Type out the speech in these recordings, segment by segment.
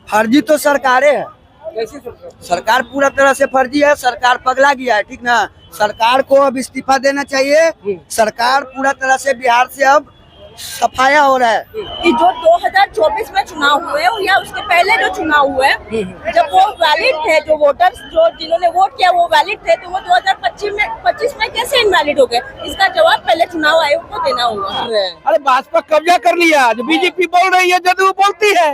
फर्जी तो सरकारें है। कैसे सरकार पूरा तरह से फर्जी है। सरकार पगला गया है, ठीक ना। सरकार को अब इस्तीफा देना चाहिए। सरकार पूरा तरह से बिहार से अब सफाया हो रहा है। कि जो 2024 में चुनाव हुए या उसके पहले जो चुनाव हुए, जब वो वैलिड थे, जो वोटर्स जो जिन्होंने वोट किया वो वैलिड थे, तो वो 2025 में कैसे इनवैलिड हो गए? इसका जवाब पहले चुनाव आयोग को देना होगा। अरे भाजपा कब्जा कर लिया। जो बीजेपी बोल रही है, जदयू बोलती है।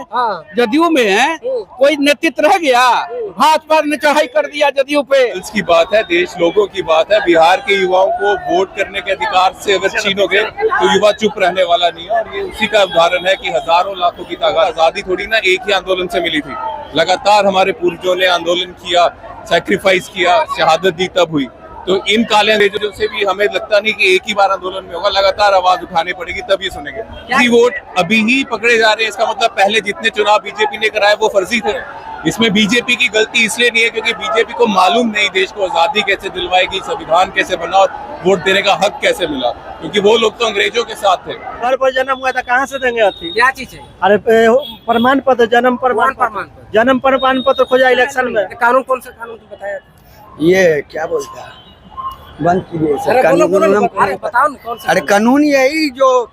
जदयू में है कोई नेतृत्व रह गया, भाजपा ने चढ़ाई कर दिया जदयू पे। की बात है, देश लोगों की बात है। बिहार के युवाओं को वोट करने के अधिकार से अगर छीनोगे तो युवा चुप रहने वाला नहीं है। और ये उसी का उदाहरण है कि हजारों लाखों की ताकत। आजादी थोड़ी ना एक ही आंदोलन से मिली थी, लगातार हमारे पूर्वजों ने आंदोलन किया, सैक्रिफाइस किया, शहादत दी, तब हुई। तो इन काले अंग्रेजों से भी हमें लगता नहीं कि एक ही बार आंदोलन में होगा, लगातार आवाज उठानी पड़ेगी, तब ये सुनेंगे। यदि वोट अभी ही पकड़े जा रहे हैं, इसका मतलब पहले जितने चुनाव बीजेपी ने कराए वो फर्जी थे। इसमें बीजेपी की गलती इसलिए नहीं है क्योंकि बीजेपी को मालूम नहीं देश को आजादी कैसे दिलवाएगी, संविधान कैसे बना और वोट देने का हक कैसे मिला, क्योंकि वो लोग तो अंग्रेजों के साथ थे। घर पर जन्म हुआ था, कहाँ से देंगे? क्या चीज है? अरे प्रमाण पत्र, जन्म प्रमाण पत्र खोजा इलेक्शन में। कानून कौन सा कानून बताया? ये क्या बोलता है, बंद कीजिए सर। अरे कानून बताओ ना कौन सा? अरे कानून यही जो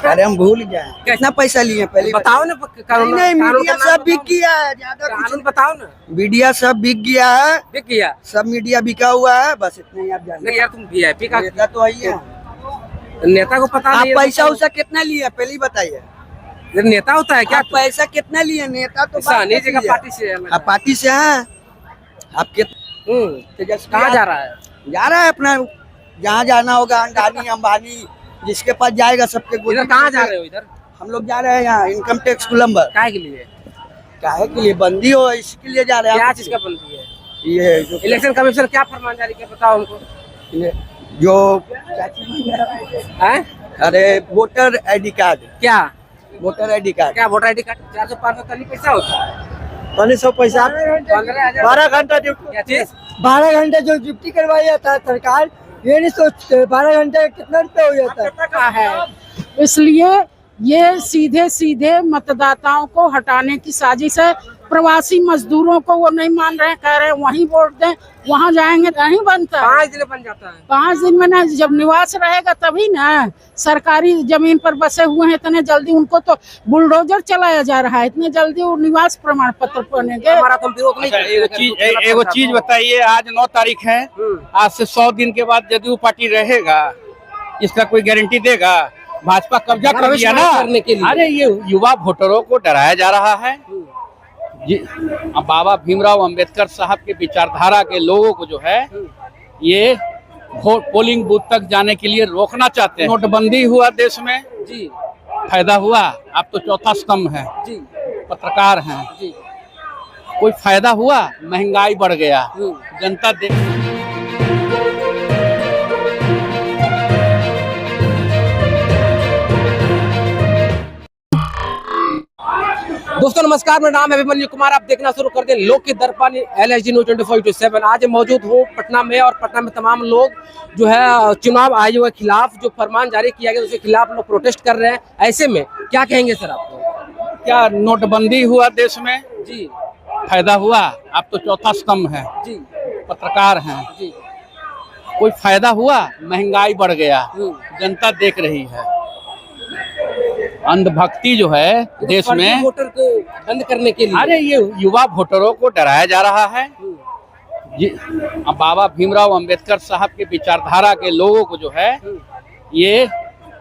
अरे हम भूल गए कितना पैसा लिए पहले बताओ ना कानून। नहीं, मीडिया सब बिक गया है, ज्यादा कानून बताओ ना। मीडिया सब बिक गया है, बिक गया सब मीडिया बिका हुआ है, बस इतना ही आप जानते। नहीं यार, तुम वीआईपी का नेता तो है ही है। नेता को पता आप नहीं। पैसा उसा कितना लिए पहले ही बताइए। नेता होता है क्या? आप पैसा कितना लिए? नेता तो पार्टी से है। आप पार्टी से हैं? आप कहाँ जा रहा है? जा रहा है अपना जहाँ जाना होगा, अंडानी अंबानी जिसके पास जाएगा सबके। इधर कहाँ जा रहे हो? इधर हम लोग जा रहे हैं यहाँ इनकम टैक्स कोलंबर। काहे के लिए? काहे के लिए? बंदी हो इसके लिए जा रहे हैं। क्या चीज का बंदी है? ये जो इलेक्शन कमीशन क्या फरमान जारी किया, बताओ हमको। जो क्या चीज है? अरे वोटर आईडी कार्ड। क्या वोटर आईडी कार्ड? क्या वोटर आईडी कार्ड? 400-500 पैसा होता है। 500 पैसा 12 घंटा ड्यूटी। क्या चीज? 12 घंटे जो ड्यूटी करवाई जाता है सरकार, ये नहीं सोचते 12 घंटे कितना रुपया हो जाता है। इसलिए ये सीधे सीधे मतदाताओं को हटाने की साजिश है। प्रवासी मजदूरों को वो नहीं मान रहे, कह रहे हैं वहीं वोट दें, वहाँ जाएंगे नहीं बनता। 5 दिन बन जाता है। 5 दिन में ना, जब निवास रहेगा तभी ना। सरकारी जमीन पर बसे हुए हैं, इतने जल्दी उनको तो बुलडोजर चलाया जा रहा है, इतने जल्दी वो निवास प्रमाण पत्र बनेंगे। हमारा तो विरोध नहीं। एगो चीज बताइए, आज 9 तारीख है, आज से 100 दिन के बाद जदयू पार्टी रहेगा, इसका कोई गारंटी देगा? भाजपा कब्जा कर लिया ना। अरे ये युवा वोटरों को डराया जा रहा है। अब बाबा भीमराव अंबेडकर साहब के विचारधारा के लोगों को जो है ये वोट पोलिंग बूथ तक जाने के लिए रोकना चाहते हैं। नोटबंदी हुआ देश में जी, फायदा हुआ? आप तो चौथा स्तंभ है जी, पत्रकार हैं जी। कोई फायदा हुआ? महंगाई बढ़ गया, जनता दोस्तों नमस्कार, मेरा नाम है अभिमन्यु कुमार। आप देखना शुरू कर दें लोक की दर्पण LSD न्यूज़ 24/7। आज मौजूद हूँ पटना में, और पटना में तमाम लोग जो है चुनाव आयोग के खिलाफ जो फरमान जारी किया गया उसके खिलाफ लोग प्रोटेस्ट कर रहे हैं। ऐसे में क्या कहेंगे सर आपको? क्या नोटबंदी हुआ देश में जी, फायदा हुआ? आप तो चौथा स्तंभ है जी, पत्रकार हैं जी। कोई फायदा हुआ? महंगाई बढ़ गया, जनता देख रही है। अंधभक्ति जो है देश में, वोटर को बंद करने के लिए। अरे ये युवा वोटरों को डराया जा रहा है। अब बाबा भीमराव अंबेडकर साहब के विचारधारा के लोगों को जो है ये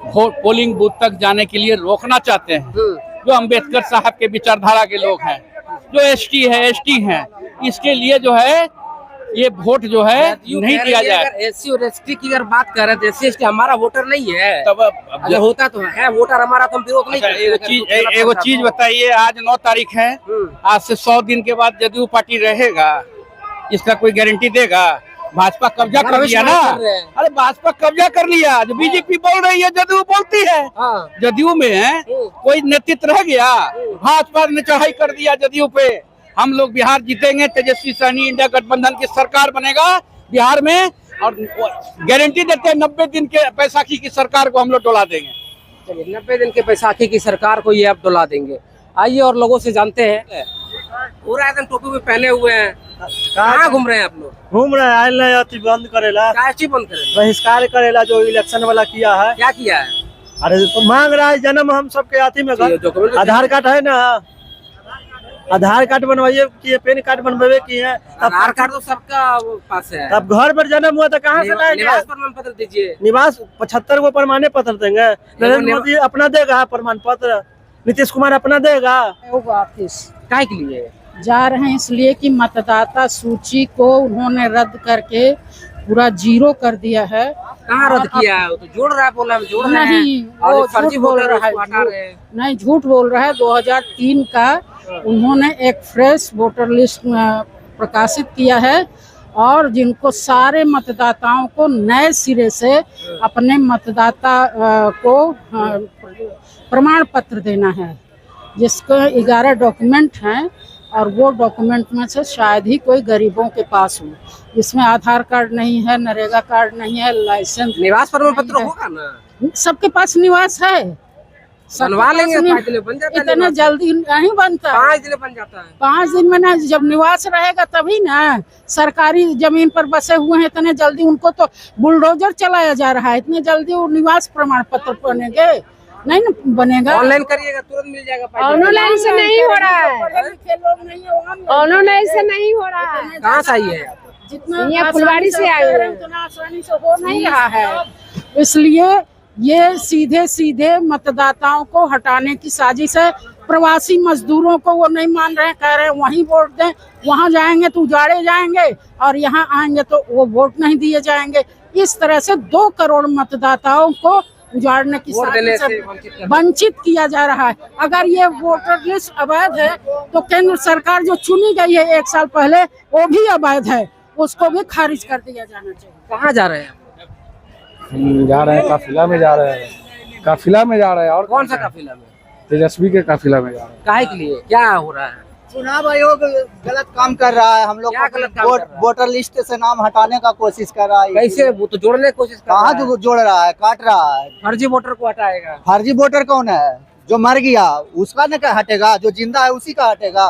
वोट पोलिंग बूथ तक जाने के लिए रोकना चाहते हैं। जो अंबेडकर साहब के विचारधारा के लोग हैं, जो ST है ST हैं, इसके लिए जो है ये वोट जो है नहीं दिया जाए। SC और ST की अगर बात कर रहे हैं, SC ST हमारा वोटर नहीं है। तब अगर होता तो है वोटर हमारा, तो हम विरोध नहीं करते। एगो चीज बताइए, आज 9 तारीख है, आज से 100 दिन के बाद जदयू पार्टी रहेगा, इसका कोई गारंटी देगा? भाजपा कब्जा कर लिया ना। अरे भाजपा कब्जा कर लिया। जो बीजेपी बोल रही है, जदयू बोलती है। जदयू में है कोई नेतृत्व रह गया, भाजपा ने चढ़ाई कर दिया जदयू पे। हम लोग बिहार जीतेंगे, तेजस्वी सहनी इंडिया गठबंधन की सरकार बनेगा बिहार में, और गारंटी देते हैं 90 दिन के बैसाखी की सरकार को हम लोग डोला देंगे। चलिए 90 दिन के बैसाखी की सरकार को ये अब डुला देंगे। आइए और लोगों से जानते हैं। पूरा एकदम टोपी भी पहने हुए हैं, कहाँ घूम रहे हैं आप लोग? घूम रहे हैं, आयल नहीं अति बंद करेला, क्या चीज बंद करें? बहिष्कार करेला जो इलेक्शन वाला किया है। क्या किया है? अरे तो मांग रहा है जन्म हम सबके हाथी में डॉक्यूमेंट आधार कार्ड है ना, आधार कार्ड बनवाइए कि पैन कार्ड बनवाइए कि है। आधार कार्ड तो सबका पास है। अब घर पर जन्म हुआ तो कहाँ से लाएंगे? निवास प्रमाण पत्र दीजिए। निवास 75 को प्रमाण पत्र देंगे। नरेंद्र मोदी अपना देगा प्रमाण पत्र, नीतीश कुमार अपना देगा। वापिस काय के लिए जा रहे हैं इसलिए कि मतदाता सूची को उन्होंने रद्द करके पूरा जीरो कर दिया है। कहाँ रद्द किया है? वो तो जोड़ रहा है, बोला हम जोड़ रहे हैं। नहीं, और वो फर्जी झूठ बोल वोटर रहा है, उसको हटा रहे हैं। नहीं झूठ बोल रहा है। 2003 का उन्होंने एक फ्रेश वोटर लिस्ट प्रकाशित किया है और जिनको सारे मतदाताओं को नए सिरे से अपने मतदाता को प्रमाण पत्र देना है, जिसको 11 डॉक्यूमेंट हैं और वो डॉक्यूमेंट में से शायद ही कोई गरीबों के पास हो, जिसमें आधार कार्ड नहीं है, नरेगा कार्ड नहीं है, लाइसेंस। निवास प्रमाण पत्र होगा ना? सबके पास निवास है, बनवा लेंगे, 5 दिन में बन जाता है। इतना जल्दी नहीं बनता, 5 दिन में बन जाता है। 5 दिन में ना, जब निवास रहेगा तभी ना। सरकारी जमीन पर बसे हुए हैं, इतने जल्दी उनको तो बुलडोजर चलाया जा रहा है, इतने जल्दी वो निवास प्रमाण पत्र बनेंगे नहीं ना बनेगा। ऑनलाइन करिएगा तुरंत मिल जाएगा। ऑनलाइन से नहीं हो रहा है, ऑनलाइन से नहीं हो रहा है। कहाँ से आई है? जितना ये फुलवारी से आए हुए हैं। उतना आसानी से हो नहीं रहा है। इसलिए ये सीधे सीधे मतदाताओं को हटाने की साजिश है। प्रवासी मजदूरों को वो नहीं मान रहे हैं, कह रहे हैं वहीं वोट दें, वहां जाएंगे तो उजाड़े जाएंगे और यहाँ आएंगे तो वो वोट नहीं दिए जाएंगे। इस तरह से 2 करोड़ मतदाताओं को उजाड़ने की साजिश से वंचित किया जा रहा है। अगर ये वोटर लिस्ट अवैध है तो केंद्र सरकार जो चुनी गई है 1 साल पहले, वो भी अवैध है, उसको भी खारिज कर दिया जाना चाहिए। कहाँ जा रहे हैं? हम जा रहे हैं काफिला में जा रहे हैं, काफिला में जा रहे हैं। और कौन सा काफिला में? तेजस्वी के काफिला में जा रहे हैं। काहे के लिए? क्या हो रहा है? चुनाव आयोग गलत काम कर रहा है, हम लोग क्या गलत काम कर रहा है? वोटर लिस्ट से नाम हटाने का कोशिश कर रहा है। कैसे? वो तो जोड़ने की कोशिश कर रहा कहाँ है। जोड़ रहा है, काट रहा है। फर्जी वोटर को हटाएगा। फर्जी वोटर कौन है? जो मर गया उसका न क्या हटेगा, जो जिंदा है उसी का हटेगा।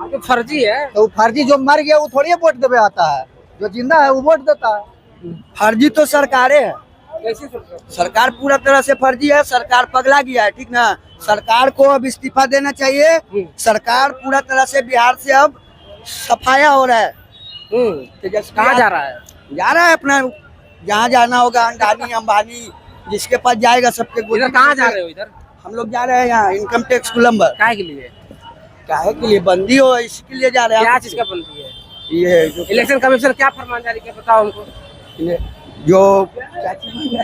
तो फर्जी है तो फर्जी जो मर गया वो थोड़ी वोट देवे आता है, जो जिंदा है वो वोट देता है। फर्जी तो सरकारें है, कैसे? सरकार पूरा तरह से फर्जी है। सरकार पगला गया है, ठीक ना। सरकार को अब इस्तीफा देना चाहिए। सरकार पूरा तरह से बिहार से अब सफाया हो रहा है। कहाँ जा रहा है? जा रहा है अपना जहाँ जाना होगा, अंडानी अंबानी जिसके पास जाएगा सबके। इधर कहाँ जा रहे हो? इधर हम लोग जा रहे हैं यहाँ इनकम टैक्स गोलंबर। काहे के लिए? काहे के लिए? बंदी हो इसके लिए जा रहे हैं। क्या चीज का बंदी है? ये जो इलेक्शन कमीशन क्या फरमान जारी किया, बताओ हमको। ये जो क्या चीज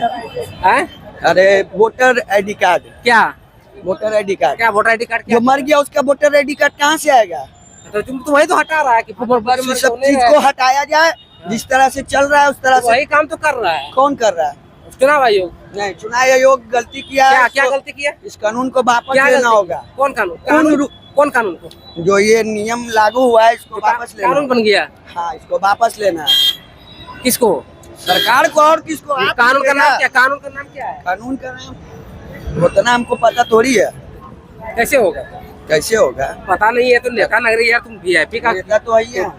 है? अरे वोटर आईडी कार्ड। क्या वोटर आईडी कार्ड? क्या वोटर आईडी कार्ड? जो मर गया उसका वोटर आईडी कार्ड कहाँ से आएगा? तो तुम तो वही तो हटा रहा है कि सब चीज को हटाया जाए। जिस तरह से चल रहा है उस तरह से। वही काम तो कर रहा है। कौन कर रहा है? चुनाव आयोग। नहीं, चुनाव आयोग गलती किया क्या है। क्या गलती किया? इस कानून को वापस क्या लेना होगा। कौन कानून? कौन कानून को? जो ये नियम लागू हुआ है इसको वापस लेना। कानून बन गया। हाँ, इसको वापस लेना है। किसको? सरकार को और किसको? आप कानून का लेना। नाम क्या? कानून का नाम क्या है? कानून का नाम उतना हमको पता थोड़ी है। कैसे होगा? कैसे होगा? पता नहीं है तो नेता लग रही है यार। तुम वीआईपी का नेता तो है ही है।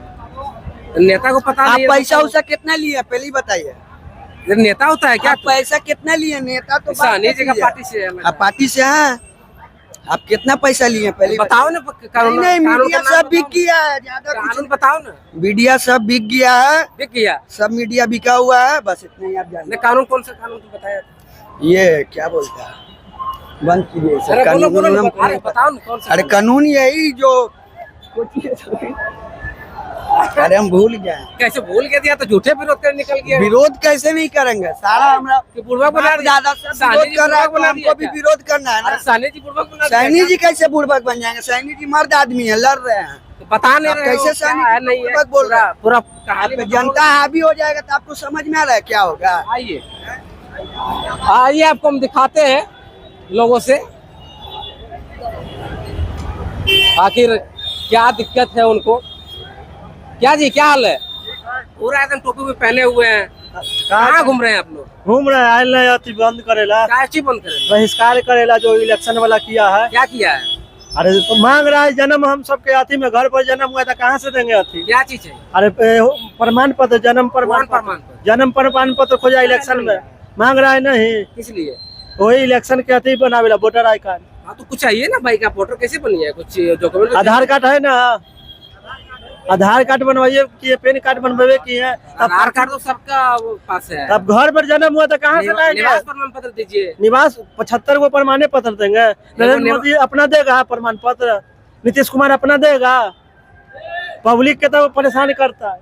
नेता को पता आप नहीं है। पैसा उसा कितना लिए पहले ही बताइए। ये नेता होता है क्या? आप पैसा कितना लिए? नेता तो सानी जी का पार्टी से है। आप पार्टी से हैं? आप कितना पैसा लिए पहले बताओ ना। कानून नहीं, कानून मीडिया का नाम सब बिक बताओ। गया है। ज्यादा कुछ कानून बताओ ना। मीडिया सब बिक गया है। बिक गया? सब मीडिया बिका हुआ है, बस इतना ही आप जानते। कानून कौन सा कानून तो बताया? ये क्या बोलता है, बंद कीजिए सर। अरे बोलो, बोलो, कानून अरे बताओ ना कौन सा? अरे कानून यही जो अरे हम भूल गए। कैसे भूल के दिया? तो झूठे विरोध कर निकल गया। विरोध कैसे नहीं करेंगे? सारा हमरा बुढ़वा बना ज्यादा विरोध कर रहा है, तो हमको भी विरोध करना है ना। सानी जी बुढ़वा बना। सैनी जी कैसे बुढ़बक बन जाएंगे? सैनी जी मर्द आदमी है, लड़ रहे हैं। पता नहीं कैसे सैनी जी बुढ़बक बोल रहा है? पूरा कहानी जनता हावी हो जाएगा तो आपको समझ में आ रहा है क्या होगा। आइए आइए आपको हम दिखाते हैं लोगों से आखिर क्या दिक्कत है उनको। क्या जी, क्या हाल है? पूरा एकदम टोपी भी पहने हुए हैं, कहाँ घूम रहे हैं आप लोग? घूम रहे हैं, आयल नहीं अति बंद करेला, क्या चीज बंद करें? बहिष्कार करेला जो इलेक्शन वाला किया है। क्या किया है? अरे तो मांग रहा है जन्म हम सबके अथी में, घर पर जन्म हुआ था कहाँ से देंगे अथी? क्या चीज है? अरे प्रमाण पत्र, जन्म प्रमाण प्रमाण पत्र, पत्र। जन्म प्रमाण पत्र खोजा इलेक्शन में, मांग रहा है नहीं, इसलिए वही इलेक्शन के अथी बनावेला वोटर आई कार्ड। हाँ तो कुछ चाहिए ना भाई, का वोटर कैसे बनी है? कुछ डॉक्यूमेंट, आधार कार्ड है ना, आधार कार्ड बनवाइए कि पैन कार्ड बनवाइए कि है, आधार कार्ड तो सबका पास है। अब घर पर जन्म हुआ था कहाँ से लाएंगे? निवास प्रमाण पत्र दीजिए। निवास 75 को प्रमाण पत्र देंगे, नरेंद्र मोदी अपना देगा प्रमाण पत्र, नीतीश कुमार अपना देगा, पब्लिक के तो परेशान करता है।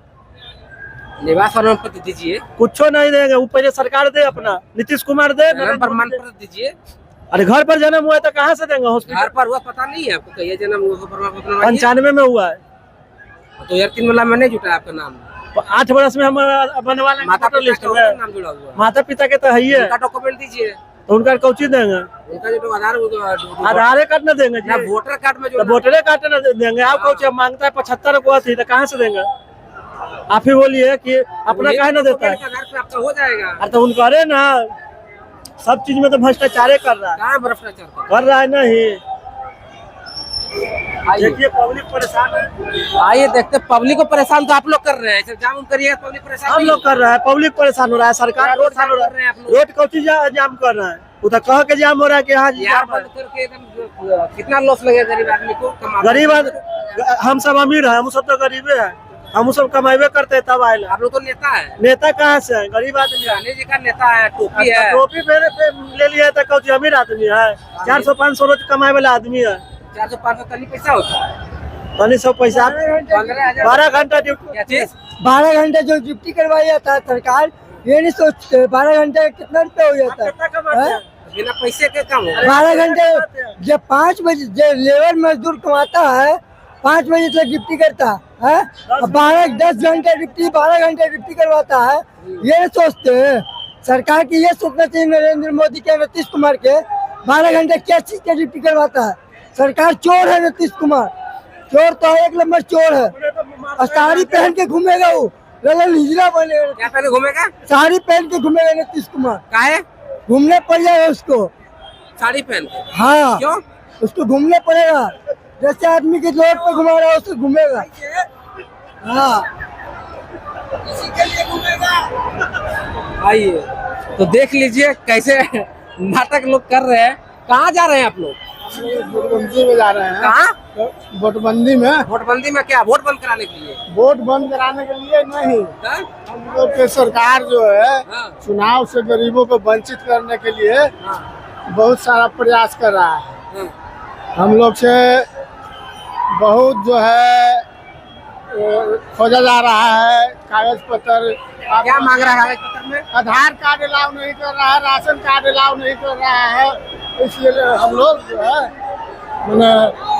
निवास प्रमाण पत्र दीजिए। कुछ नहीं देंगे, वो पहले सरकार दे अपना, नीतीश कुमार दे, जन्म प्रमाण पत्र दीजिए। अरे घर पर जन्म हुआ है तो कहाँ से देंगे? हॉस्पिटल घर पर हुआ पता नहीं है आपको? कहिए जन्म हुआ प्रमाण पत्र बनवाइए। 95 में हुआ है, 2003 वाला में नहीं जुटा आपका नाम? 8 वर्ष में हम बनवा लेंगे। माता वोटर पिता लिस्ट का में नाम जुड़ा हुआ है। माता पिता के तो है ही है, उनका डॉक्यूमेंट दीजिए। तो उनका कौची देंगे? उनका जो आधार आधार कार्ड न देंगे ना, जी, वोटर कार्ड में तो जो वोटर कार्ड न देंगे। आप कौची मांगता है 75 को थी तो कहाँ से देंगे? आप ही बोलिए कि अपना काहे न देता है? आधार पे आपका हो जाएगा। अरे तो उनका अरे ना, सब चीज में तो भ्रष्टाचार कर रहा है, कहाँ भ्रष्टाचार कर रहा है नहीं। देखिए पब्लिक परेशान है, आइए देखते, पब्लिक को परेशान तो आप लोग कर रहे हैं, सिर्फ जाम करिए, पब्लिक परेशान हम नहीं लोग कर रहा है, पब्लिक परेशान हो रहा है, सरकार रोड परेशान कर रहे हैं आप लोग। रोड कौची जाम कर रहा है, वो तो कह के जाम हो रहा है कि हाँ जी यार जाम है। बंद करके एकदम कितना लॉस लगेगा गरीब आदमी को? गरीब हम सब अमीर है, हम सब तो गरीबे है, हम सब कमाइबे करते हैं तब आए। आप लोग तो नेता है, नेता कहाँ से है? गरीब आदमी है। गांधी जी का नेता है, टोपी है। टोपी पहने पे ले लिया तो कौची अमीर आदमी है? 400-500 रोज कमाए वाला आदमी है, 400-500 तनी पैसा होता है। 500 पैसा, 15,000 12 घंटा ड्यूटी, क्या चीज? 12 घंटे जो ड्यूटी करवाई जाता है सरकार, ये नहीं सोचते 12 घंटे कितना रुपया हो जाता है? बिना पैसे के काम हो। 12 घंटे जब 5 बजे जो लेबर मजदूर कमाता है 5 बजे तक ड्यूटी करता है, 10 घंटे ड्यूटी, 12 घंटे ड्यूटी करवाता है। ये नहीं सोचते हैं सरकार की, ये सोचना चाहिए नरेंद्र मोदी के, नीतीश कुमार के, 12 घंटे क्या चीज का ड्यूटी करवाता है? सरकार चोर है नीतीश कुमार, चोर तो एक नंबर चोर है। साड़ी पहन के घूमेगा वो, लगन हिजड़ा बनेगा। क्या पहले घूमेगा? साड़ी पहन के घूमेगा नीतीश कुमार, काहे? घूमने पड़ जाएगा उसको। साड़ी पहन के? हाँ क्यों? उसको घूमने पड़ेगा, जैसे आदमी के रोड पे घुमा रहा है उससे घूमेगा। हाँ इसी के लिए घूमेगा। आइए तो देख लीजिए कैसे नाटक लोग कर रहे हैं। कहाँ जा रहे हैं आप लोग? वोटबंदी में जा रहे हैं। कहाँ? वोटबंदी में, वोटबंदी में क्या? वोट बंद कराने के लिए? वोट बंद कराने के लिए नहीं, हाँ? हम लोग के सरकार जो है हाँ। चुनाव से गरीबों को वंचित करने के लिए हाँ। बहुत सारा प्रयास कर रहा है। हाँ। हम लोग से बहुत जो है खोजा जा रहा है कागज पत्र। क्या मांग रहा है कागज पत्र में? आधार कार्ड अलाउ नहीं कर रहा है, राशन कार्ड अलाउ नहीं कर रहा है, इसलिए हम लोग जो है मैंने।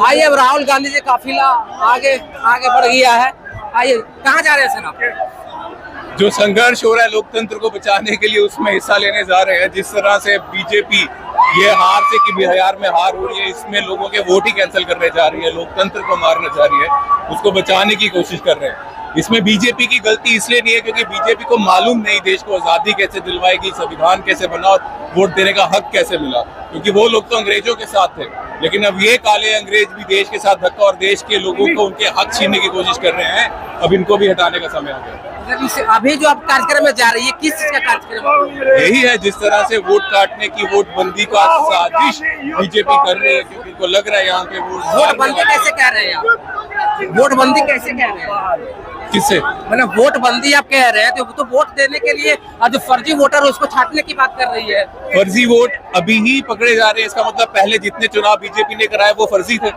आइए अब राहुल गांधी जी काफिला आगे आगे बढ़ गया है। आइए कहाँ जा रहे हैं सर आप? जो संघर्ष हो रहा है लोकतंत्र को बचाने के लिए उसमें हिस्सा लेने जा रहे हैं। जिस तरह से बीजेपी ये हार से कि बिहार में हार हो रही है, इसमें लोगों के वोट ही कैंसिल करने जा रही है, लोकतंत्र को मारने जा रही है, उसको बचाने की कोशिश कर रहे हैं। इसमें बीजेपी की गलती इसलिए नहीं है क्योंकि बीजेपी को मालूम नहीं देश को आजादी कैसे दिलवाएगी, संविधान कैसे बना और वोट देने का हक कैसे मिला, क्योंकि वो लोग तो अंग्रेजों के साथ थे। लेकिन अब ये काले अंग्रेज भी देश के साथ धक्का और देश के लोगों को उनके हक छीनने की कोशिश कर रहे हैं। अब इनको भी हटाने का समय आ गया। अभी जो आप कार्यक्रम में जा रही है, किस चीज का कार्यक्रम? यही है, जिस तरह से वोट काटने की, वोट बंदी का साजिश बीजेपी कर रही है, क्योंकि उनको लग रहा है यहाँ पे वोट बंदी कैसे कह रहे हैं आप? वोट बंदी कैसे कह रहे हैं? किससे? मतलब वोट बंदी आप कह रहे हैं तो वोट देने के लिए जो फर्जी वोटर है उसको छांटने की बात कर रही है। फर्जी वोट अभी ही पकड़े जा रहे हैं, इसका मतलब पहले जितने चुनाव बीजेपी ने कराए वो फर्जी थे।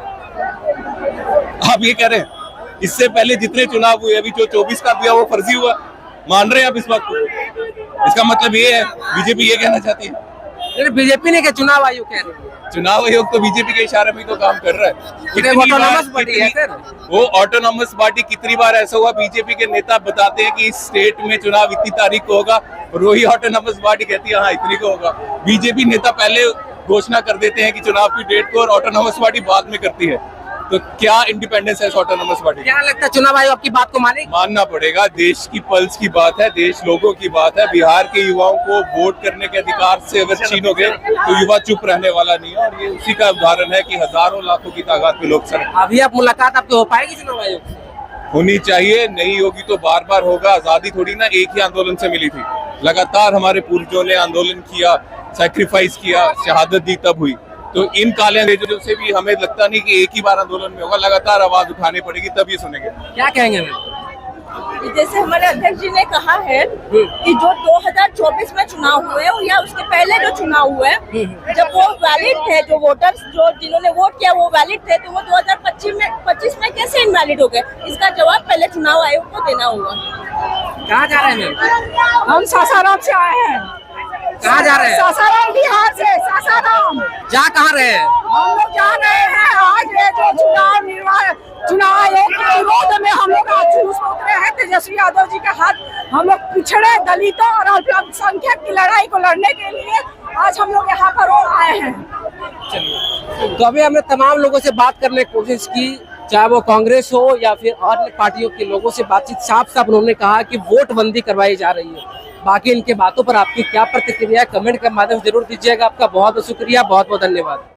आप ये कह रहे हैं इससे पहले जितने चुनाव हुए, अभी जो 24 का दिया वो फर्जी हुआ, मान रहे हैं आप इस बात को? इसका मतलब ये है बीजेपी ये कहना चाहती है। बीजेपी ने क्या, चुनाव आयोग कह रही है? चुनाव आयोग तो बीजेपी के इशारे में तो काम कर रहा है। ऑटोनॉमस बॉडी है सर, वो ऑटोनॉमस बॉडी। कितनी बार ऐसा हुआ बीजेपी के नेता बताते हैं कि इस स्टेट में चुनाव इतनी तारीख को होगा और वही ऑटोनॉमस बॉडी कहती है हाँ इतनी को होगा। बीजेपी नेता पहले घोषणा कर देते हैं कि चुनाव की डेट को और ऑटोनॉमस बॉडी बाद में करती है। तो क्या इंडिपेंडेंस है इस ऑटोनोमस पार्टी? क्या लगता है चुनाव आयोग आपकी बात को मानेगी? मानना पड़ेगा, देश की पल्स की बात है, देश लोगों की बात है। बिहार के युवाओं को वोट करने के अधिकार से अगर छीनोगे तो युवा चुप रहने वाला नहीं है, और ये उसी का उदाहरण है कि हजारों लाखों की तादाद में लोग सड़क अभी आप मुलाकात आपकी हो पाएगी चुनाव आयोग से? होनी चाहिए, नहीं होगी तो बार बार होगा। आजादी थोड़ी ना एक ही आंदोलन से मिली थी, लगातार हमारे पूर्वजों ने आंदोलन किया, सैक्रिफाइस किया, शहादत दी, तब हुई। तो इन काले अंग्रेजों से भी हमें लगता नहीं कि एक ही बार आंदोलन में होगा, लगातार आवाज उठानी पड़ेगी, तब ये सुनेंगे। क्या कहेंगे मैम? जैसे हमारे अध्यक्ष जी ने कहा है कि जो 2024 में चुनाव हुए या उसके पहले जो चुनाव हुए, जब वो वैलिड थे, जो वोटर्स जो जिन्होंने वोट किया वो वैलिड थे, तो वो 2025 में कैसे इनवैलिड हो गए? इसका जवाब पहले चुनाव आयोग को देना होगा। कहाँ जा रहे हैं मैम? हम सासाराम से आए हैं। कहाँ जा रहे हैं? सासाराम बिहार से। सासाराम जा कहाँ रहे हैं? हम लोग जा रहे हैं आज ये जो चुनाव आयोग के विरोध में हम लोग आज जुलूस में उतरे हैं। तेजस्वी यादव जी के हाथ हम लोग पिछड़े दलितों और अल्पसंख्यक की लड़ाई को लड़ने के लिए आज हम लोग यहाँ पर आए हैं। तो अभी हमने तमाम लोगों से बात करने की कोशिश की, चाहे वो कांग्रेस हो या फिर अन्य पार्टियों के लोगों से बातचीत, साफ साफ उन्होंने कहा कि वोट बंदी करवाई जा रही है। बाकी इनके बातों पर आपकी क्या प्रतिक्रिया है, कमेंट के माध्यम से जरूर दीजिएगा। आपका बहुत बहुत शुक्रिया, बहुत बहुत धन्यवाद।